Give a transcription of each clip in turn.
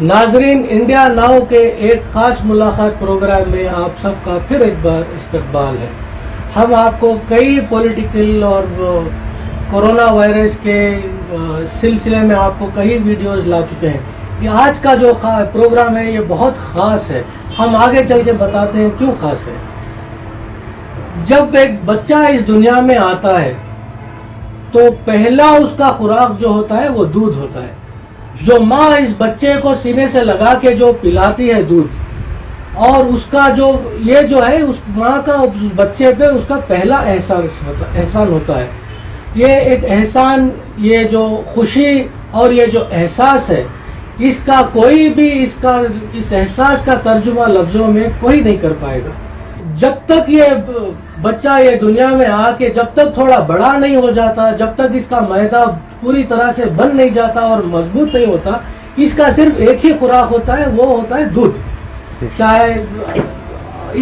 नाजरीन, India now के एक ख़ास मुलाकात प्रोग्राम में आप सबका फिर एक बार इस्तकबाल है। हम आपको कई पॉलिटिकल और कोरोना वायरस के सिलसिले में आपको कई वीडियोस ला चुके हैं। ये आज का जो प्रोग्राम है ये बहुत ख़ास है। हम आगे चल के बताते हैं क्यों ख़ास है। जब एक बच्चा इस दुनिया में आता है तो पहला उसका खुराक जो होता है वो दूध होता है। जो माँ इस बच्चे को सीने से लगा के जो पिलाती है दूध, और उसका जो ये जो है उस माँ का उस बच्चे पे उसका पहला एहसान होता है। ये एक एहसान, ये जो खुशी और ये जो एहसास है, इसका कोई भी इस एहसास का तर्जुमा लफ्जों में कोई नहीं कर पाएगा। जब तक ये बच्चा ये दुनिया में आके जब तक थोड़ा बड़ा नहीं हो जाता, जब तक इसका मैदा पूरी तरह से बन नहीं जाता और मजबूत नहीं होता, इसका सिर्फ एक ही खुराक होता है, वो होता है दूध। चाहे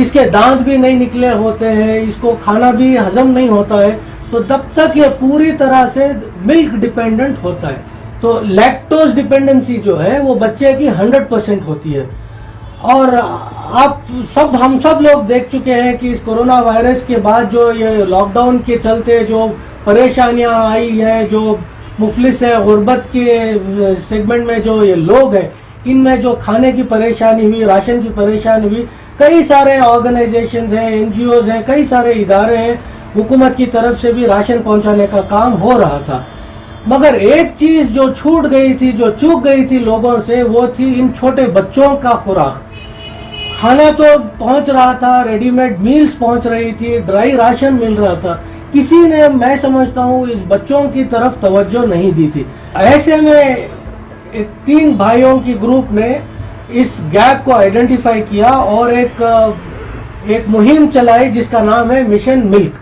इसके दांत भी नहीं निकले होते हैं, इसको खाना भी हजम नहीं होता है, तो तब तक ये पूरी तरह से मिल्क डिपेंडेंट होता है। तो लैक्टोज डिपेंडेंसी जो है वो बच्चे की 100% होती है। और हम सब लोग देख चुके हैं कि इस कोरोना वायरस के बाद जो ये लॉकडाउन के चलते जो परेशानियां आई हैं, जो मुफलिस है, गुर्बत के सेगमेंट में जो ये लोग हैं, इनमें जो खाने की परेशानी हुई, राशन की परेशानी हुई, कई सारे ऑर्गेनाइजेशंस हैं, एनजीओज हैं, कई सारे इदारे हैं, हुकूमत की तरफ से भी राशन पहुंचाने का काम हो रहा था। मगर एक चीज जो छूट गई थी, जो चूक गई थी लोगों से, वो थी इन छोटे बच्चों का खुराक। खाना तो पहुंच रहा था, रेडीमेड मील्स पहुंच रही थी, ड्राई राशन मिल रहा था, किसी ने, मैं समझता हूं, इस बच्चों की तरफ तवज्जो नहीं दी थी। ऐसे में 3 भाइयों की ग्रुप ने इस गैप को आइडेंटिफाई किया और एक मुहिम चलाई जिसका नाम है मिशन मिल्क।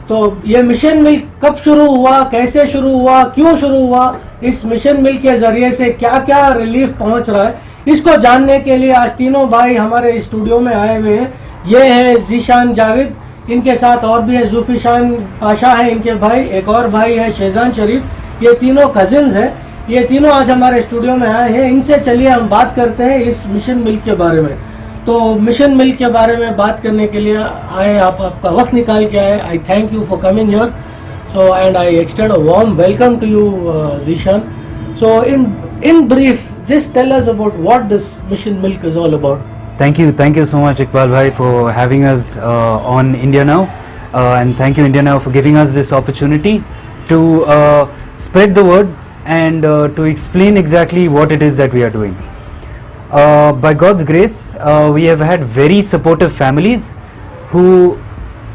तो ये मिशन मिल्क कब शुरू हुआ, कैसे शुरू हुआ, क्यों शुरू हुआ, इस मिशन मिल्क के जरिए से क्या क्या रिलीफ पहुंच रहा है, इसको जानने के लिए आज तीनों भाई हमारे स्टूडियो में आए हुए हैं। ये है जीशान जावेद, इनके साथ और भी है जुल्फिशान पाशा है इनके भाई, एक और भाई है शेजान शरीफ। ये तीनों कजिन्स हैं। ये तीनों आज हमारे स्टूडियो में आए हैं। इनसे चलिए हम बात करते हैं इस मिशन मिल्क के बारे में। तो मिशन मिल्क के बारे में बात करने के लिए आए, आपका वक्त निकाल के आए। I thank you for coming here. So and I extend a warm welcome to you Zeeshan. So in brief, just tell us about what this Mission Milk is all about. Thank you so much Iqbal bhai for having us on India Now, and thank you India Now for giving us this opportunity to spread the word and to explain exactly what it is that we are doing. By God's grace, we have had very supportive families who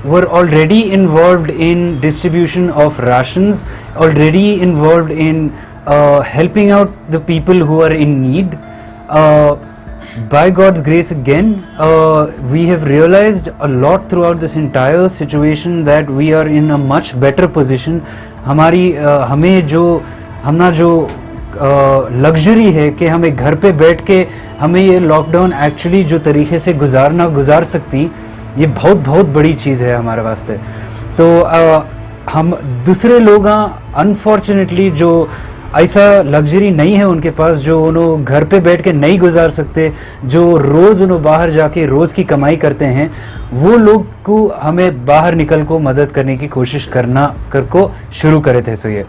were already involved in distribution of rations, already involved in helping out the people who are in need. By God's grace again, we have realized a lot throughout this entire situation that we are in a much better position. हमें जो luxury है कि हमें घर पे बैठ के हमें ये लॉकडाउन एक्चुअली जो तरीके से गुजार सकती, ये बहुत बड़ी चीज़ है हमारे वास्ते। तो हम दूसरे लोग अनफॉर्चुनेटली जो ऐसा लग्जरी नहीं है उनके पास, जो उन्होंने घर पे बैठ के नहीं गुजार सकते, जो रोज़ उन्होंने बाहर जाके रोज़ की कमाई करते हैं, वो लोग को हमें बाहर निकल को मदद करने की कोशिश को शुरू करे थे। ये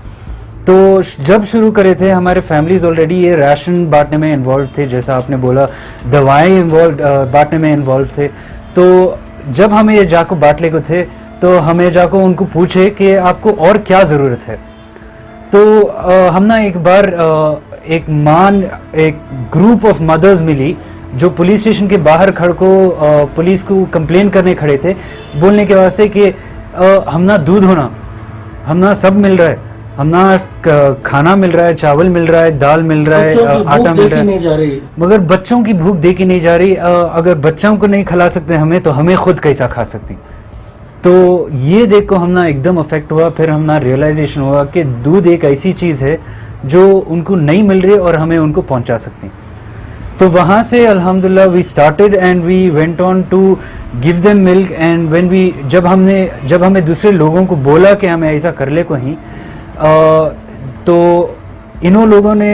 तो जब शुरू करे थे, हमारे फैमिलीज ऑलरेडी ये राशन बांटने में इन्वॉल्व थे, जैसा आपने बोला, दवाएं बांटने में इन्वॉल्व थे। तो जब हमें ये जाको बांटने को थे, तो हमें जाको उनको पूछे कि आपको और क्या ज़रूरत है। तो हम ना एक बार एक ग्रुप ऑफ मदर्स मिली जो पुलिस स्टेशन के बाहर खड़ को पुलिस को कंप्लेन करने खड़े थे, बोलने के वास्ते कि हम ना दूध होना, हम ना सब मिल रहा है, हम ना खाना मिल रहा है, चावल मिल रहा है, दाल मिल रहा है, आटा मिल रहा है, मगर बच्चों की भूख देखी नहीं जा रही। अगर बच्चों को नहीं खिला सकते हमें, तो हमें खुद कैसा खा सकती। तो ये देख को हम ना एकदम अफेक्ट हुआ। फिर हम ना रियलाइजेशन हुआ कि दूध एक ऐसी चीज़ है जो उनको नहीं मिल रही और हमें उनको पहुंचा सकती। तो वहाँ से अल्हम्दुलिल्लाह we started and we went on to give them milk. And when जब हमें दूसरे लोगों को बोला कि हमें ऐसा कर ले को ही, तो इन्हों लोगों ने,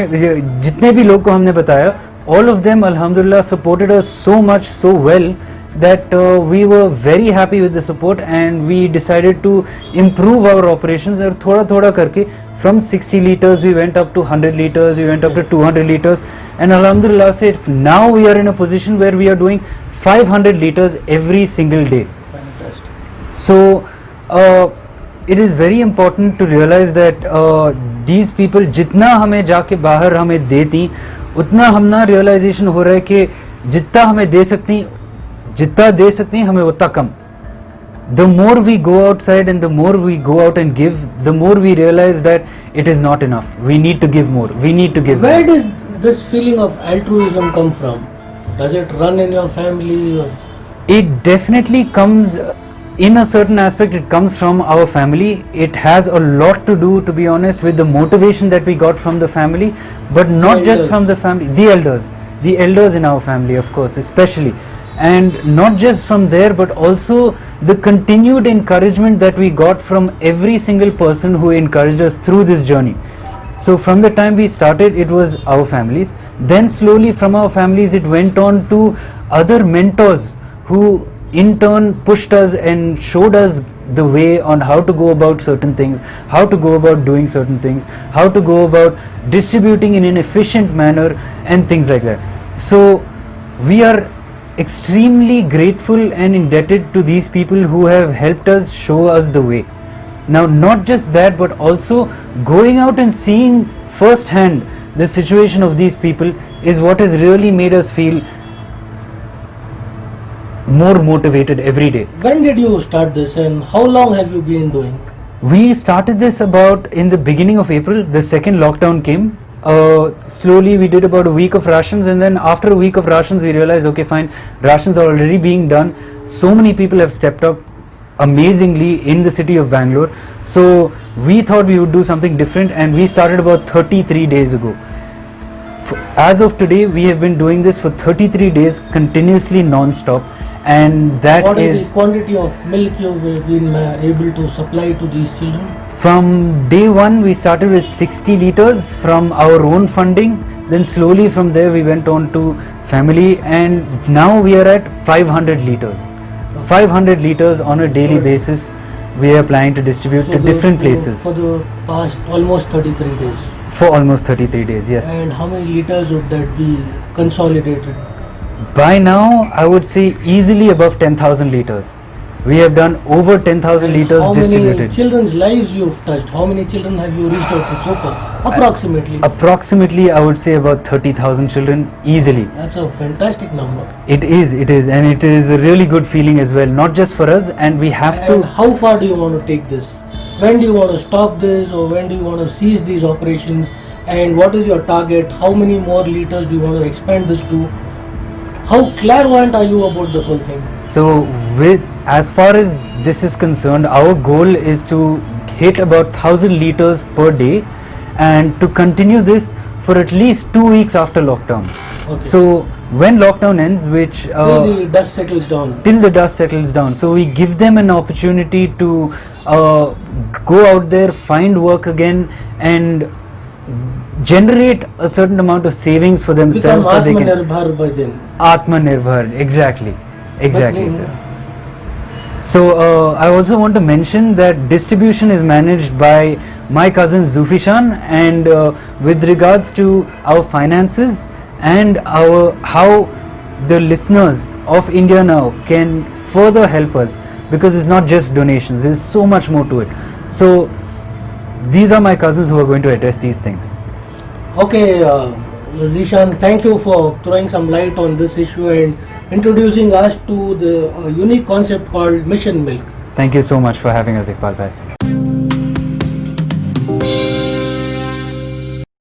जितने भी लोग को हमने बताया, all of them, alhamdulillah, supported us so much, so well, that we were very happy with the support, and we decided to improve our operations. और थोड़ा थोड़ा करके from 60 liters we went up to 100 liters, we went up to 200 liters, and alhamdulillah say now we are in a position where we are doing 500 liters every single day. Fantastic. So it is very important to realize that these people जितना हमें जाके बाहर हमें देती, उतना हम ना realization हो रहा है कि जितना हमें दे सकती हमें उतना कम. The more we go outside and the more we go out and give, the more we realize that it is not enough. We need to give more. We need to give Where more. does this feeling of altruism come from? Does it run in your family? Or? It definitely comes, in a certain aspect, it comes from our family. It has a lot to do, to be honest, with the motivation that we got from the family, but not just elders. from the family, the elders in our family, of course, especially. And not just from there, but also the continued encouragement that we got from every single person who encouraged us through this journey. So from the time we started, it was our families. Then slowly from our families, it went on to other mentors who in turn pushed us and showed us the way on how to go about certain things, how to go about doing certain things, how to go about distributing in an efficient manner and things like that. So we are extremely grateful and indebted to these people who have helped us, show us the way. Now not just that, but also going out and seeing firsthand the situation of these people is what has really made us feel more motivated every day. When did you start this and how long have you been doing? We started this about in the beginning of April. The second lockdown came. Slowly we did about a week of rations, and then after a week of rations we realized, okay fine, rations are already being done. So many people have stepped up amazingly in the city of Bangalore. So we thought we would do something different, and we started about 33 days ago. As of today, we have been doing this for 33 days continuously non-stop, and that What is the quantity of milk you've been able to supply to these children? From day one, we started with 60 liters from our own funding. Then slowly from there we went on to family, and now we are at 500 liters. 500 liters on a daily basis we are planning to distribute to different places. For the past almost 33 days. For almost 33 days, yes. And how many liters would that be consolidated? By now, I would say easily above 10,000 liters. We have done over 10,000 liters how distributed. How many children's lives you've touched? How many children have you reached out to so far? Approximately. Approximately, I would say about 30,000 children easily. That's a fantastic number. It is, and it is a really good feeling as well, not just for us, and we have And to. how far do you want to take this? When do you want to stop this, or when do you want to cease these operations? And what is your target? How many more liters do you want to expand this to? How clairvoyant are you about the whole thing? So, as far as this is concerned, our goal is to hit about 1,000 liters per day, and to continue this for at least 2 weeks after lockdown. Okay. So when lockdown ends, which Till the dust settles down. till the dust settles down, so we give them an opportunity to go out there, find work again, and generate a certain amount of savings for Become themselves. So they can Atmanirbhar by then. Atmanirbhar, exactly, But, sir. So I also want to mention that distribution is managed by my cousin Zufishan, and with regards to our finances and how the listeners of India Now can further help us, because it's not just donations, there's so much more to it. So these are my cousins who are going to address these things. Okay, Zishan, thank you for throwing some light on this issue and introducing us to the unique concept called Mission Milk. Thank you so much for having us, Iqbal bhai.